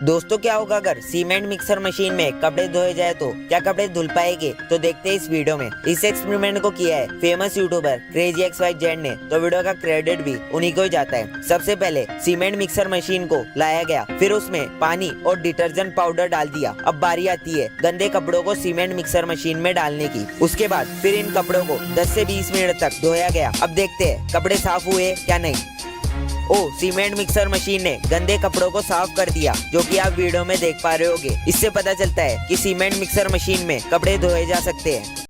दोस्तों क्या होगा अगर सीमेंट मिक्सर मशीन में कपड़े धोए जाए तो क्या कपड़े धुल पाएंगे? तो देखते हैं इस वीडियो में। इस एक्सपेरिमेंट को किया है फेमस यूट्यूबर क्रेजी XYZ ने, तो वीडियो का क्रेडिट भी उन्हीं को ही जाता है। सबसे पहले सीमेंट मिक्सर मशीन को लाया गया, फिर उसमें पानी और डिटर्जेंट पाउडर डाल दिया। अब बारी आती है गंदे कपड़ों को सीमेंट मिक्सर मशीन में डालने की। उसके बाद फिर इन कपड़ों को 10 से 20 मिनट तक धोया गया। अब देखते हैं कपड़े साफ हुए क्या नहीं। सीमेंट मिक्सर मशीन ने गंदे कपड़ों को साफ कर दिया, जो कि आप वीडियो में देख पा रहे होगे। इससे पता चलता है कि सीमेंट मिक्सर मशीन में कपड़े धोए जा सकते हैं।